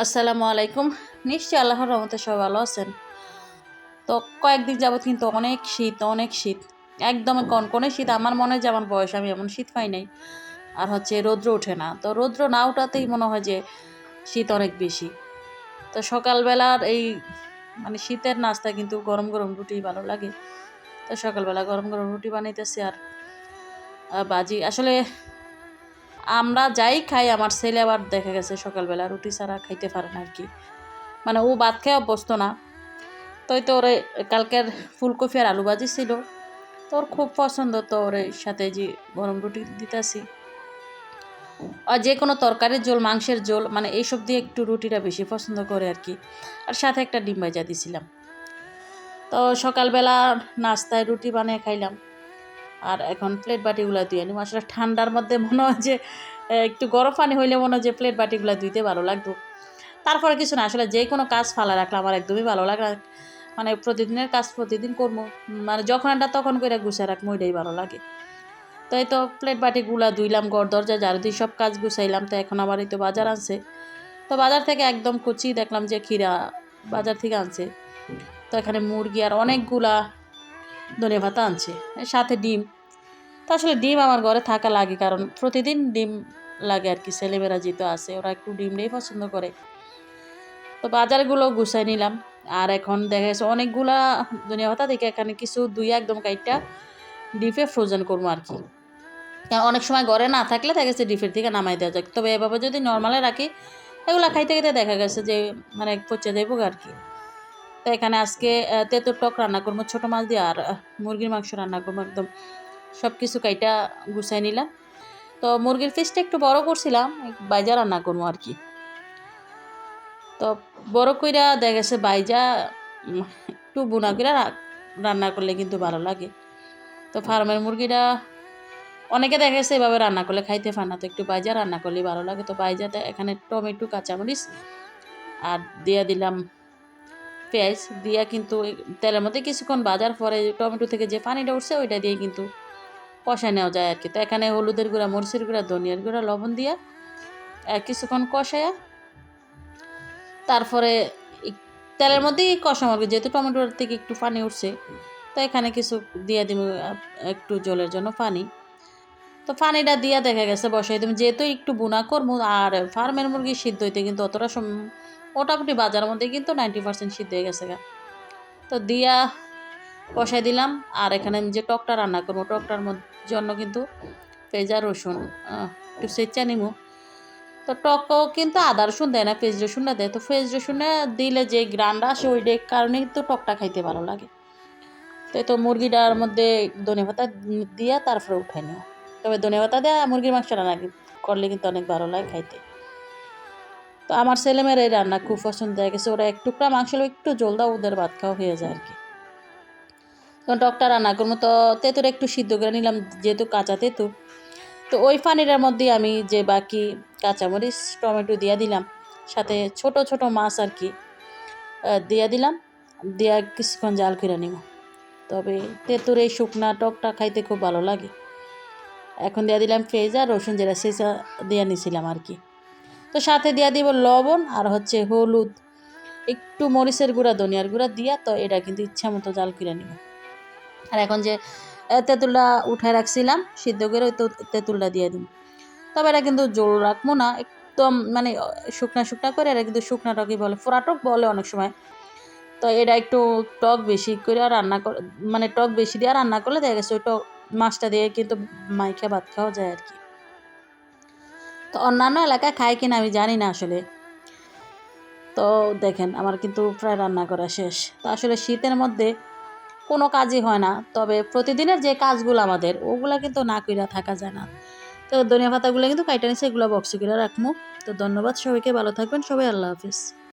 আসসালামু আলাইকুম। নিশ্চয়ই আল্লাহর রহমতে সবাই ভালো আছেন। তো কয়েকদিন যাবৎ কিন্তু অনেক শীত, একদম কনকনে শীত। আমার মনে হয় যে আমার বয়স আমি এমন শীত পাই নাই। আর হচ্ছে রৌদ্র ওঠে না, তো রৌদ্র না ওঠাতেই মনে হয় যে শীত অনেক বেশি। তো সকালবেলার এই শীতের নাস্তা কিন্তু গরম গরম রুটি ভালো লাগে। তো সকালবেলা গরম গরম রুটি বানাইতেছি আর বাজি। আসলে আমরা যাই খাই, আমার ছেলে আবার দেখা গেছে সকালবেলা রুটি ছাড়া খাইতে পারে না আর কি। ও ভাত খেয়ে অভ্যস্ত না। তো ওরে কালকের ফুলকপি আর আলু ভাজি ছিল, তো ওর খুব পছন্দ। তো ওর সাথে যে গরম রুটি দিতেছি, আর যে কোনো তরকারির ঝোল, মাংসের ঝোল, এইসব দিয়ে একটু রুটিটা বেশি পছন্দ করে আর কি। আর সাথে একটা ডিম ভাজা দিছিলাম। তো সকালবেলা নাস্তায় রুটি বানিয়ে খাইলাম। আর এখন প্লেট বাটিগুলো ধুয়ে নিব। আসলে ঠান্ডার মধ্যে মনে হয় যে একটু গরম পানি হইলে মনে হয় যে প্লেট বাটিগুলো ধুইতে ভালো লাগতো। তারপরে কিছু না, আসলে যে কোনো কাজ ফালা রাখলে আমার একদমই ভালো লাগে না। প্রতিদিনের কাজ প্রতিদিন করবো, যখন এটা তখন করে গুছিয়ে রাখবো, ওইটাই ভালো লাগে। তো এই তো প্লেট বাটিগুলা ধুইলাম, ঘর দরজা ঝাড়ু দিয়ে সব কাজ গুছাইলাম। তো এখন আবার এই তো বাজার আনছে। তো বাজার থেকে একদম কুচি দেখলাম যে ক্ষীরা বাজার থেকে আনছে। তো এখানে মুরগি আর অনেকগুলা ধনেপাতা আনছে, এর সাথে ডিম। তো আসলে ডিম আমার ঘরে থাকা লাগে, কারণ প্রতিদিন ডিম লাগে আর কি। ছেলেমেয়েরা যেহেতু আছে, ওরা একটু ডিমটাই পছন্দ করে। তো বাজারগুলো গুছাই নিলাম। আর এখন দেখা গেছে অনেকগুলা ধনিয়া পাতা দেখে এখানে কিছু দুই একদম কাইটটা ডিপে ফ্রোজেন করবো আর কি। কারণ অনেক সময় ঘরে না থাকলে দেখা গেছে ডিপের থেকে নামাই দেওয়া যায়, তবে এভাবে যদি নর্মালে রাখি এগুলো খাইতে খাইতে দেখা গেছে যে পচে যাইব আর কি। তো এখানে আজকে তেঁতুর টক রান্না করবো ছোটো মাছ দিয়ে, আর মুরগির মাংস রান্না করবো। একদম সব কিছু কাইটা গুছাই নিলাম। তো মুরগির পিসটা একটু বড় করছিলাম, বাইজা রান্না করবো আর কি। তো বড় কইরা দেখা গেছে বাইজা একটু বুনা কইরা রান্না করলে কিন্তু ভালো লাগে। তো ফার্মের মুরগিটা অনেকে দেখা গেছে এভাবে রান্না করলে খাইতে পারে না, তো একটু বাইজা রান্না করলে ভালো লাগে। তো বাইজাতে এখানে টমেটো, কাঁচামরিচ আর দিয়ে দিলাম পেঁয়াজ দিয়া, কিন্তু তেলের মধ্যে কিছুক্ষণ ভাজার পরে টমেটো থেকে যে পানিটা উঠছে ওইটা দিয়ে কিন্তু কষায় নেওয়া যায় আর কি। তো এখানে হলুদের গুঁড়া, মরিচের গুঁড়া, ধনিয়ার গুঁড়া, লবণ দিয়া কিছুক্ষণ কষায়া তারপরে তেলের মধ্যেই কষানো, যেহেতু টমেটোর থেকে একটু পানি উঠছে, তো এখানে কিছু দিয়ে দিব একটু জলের জন্য পানি। তো পানিটা দিয়া দেখা গেছে বসাই দিব, যেহেতু একটু বুনা করবো। আর ফার্মের মুরগি সিদ্ধ হইতে কিন্তু অতটা মোটামুটি বাজারের মধ্যে কিন্তু 90% সিদ্ধ হয়ে গেছে গা। তো দিয়া বসাই দিলাম। আর এখানে আমি যে টকটা রান্না করবো, টকটার জন্য কিন্তু পেঁয়াজ আর রসুন একটু সেচা নিব। তো টকও কিন্তু আদা রসুন দেয় না, পেঁয়াজ রসুনটা দেয়। তো পেঁয়াজ রসুনে দিলে যে গ্রানটা আসে ওইটার কারণে কিন্তু টকটা খাইতে ভালো লাগে। তো এই তো মুরগিটার মধ্যে ধনেপাতা দিয়া তারপরে উঠাই নিও। তবে ধনেপাতা দেওয়া মুরগির মাংস রান্না করলে কিন্তু অনেক ভালো লাগে খাইতে। তো আমার ছেলেমেয়ের এই রান্না খুব পছন্দ হয়ে গেছে। ওরা এক টুকরা মাংস একটু জল দাও, ওদের ভাত খাওয়া হয়ে যায় আর কি। তখন টকটা রান্না করবো। তো তেঁতুর একটু সিদ্ধ করে নিলাম, যেহেতু কাঁচা তেঁতুর। তো ওই পানিটার মধ্যে আমি যে বাকি কাঁচামরিচ, টমেটো দিয়ে দিলাম, সাথে ছোট ছোট মাছ আর কি দিয়ে দিলাম। দিয়া কিছুক্ষণ জাল করে নিব। তবে তেঁতুর এই শুকনা টকটা খাইতে খুব ভালো লাগে। এখন দিয়ে দিলাম পেঁয়াজ আর রসুন, যেটা শেষা দিয়ে নিছিলাম আর কি। তো সাথে দিয়ে দিব লবণ আর হচ্ছে হলুদ, একটু মরিচের গুঁড়া, ধনিয়ার গুঁড়া দিয়া। তো এটা কিন্তু ইচ্ছা মতো জাল করে নিব। আর এখন যে তেঁতুলটা উঠায় রাখছিলাম সিদ্ধ করে, ওই তেঁতুলটা দিয়ে দিব। তবে এটা কিন্তু জোল রাখবো না, একদম শুকনা শুকনা করে। এটা কিন্তু শুকনা টকই বলে, ফোড়া টক বলে অনেক সময়। তো এটা একটু টক বেশি করে রান্না করে, টক বেশি দিয়ে রান্না করলে দেখা গেছে ওই টক মাছটা দিয়ে কিন্তু মাইখা ভাত খাওয়া যায় আর কি। তো অন্যান্য এলাকায় খায় কিনা আমি জানি না আসলে। তো দেখেন আমার কিন্তু প্রায় রান্না করা শেষ। তো আসলে শীতের মধ্যে কোনো কাজই হয় না, তবে প্রতিদিনের যে কাজগুলো আমাদের ওগুলা কিন্তু না কইরা থাকা যায় না। তো ধনিয়া পাতাগুলো কিন্তু কাইটা নিচ্ছে, এগুলো বক্সে করে রাখবো। তো ধন্যবাদ সবাইকে, ভালো থাকবেন সবাই, আল্লাহ হাফিজ।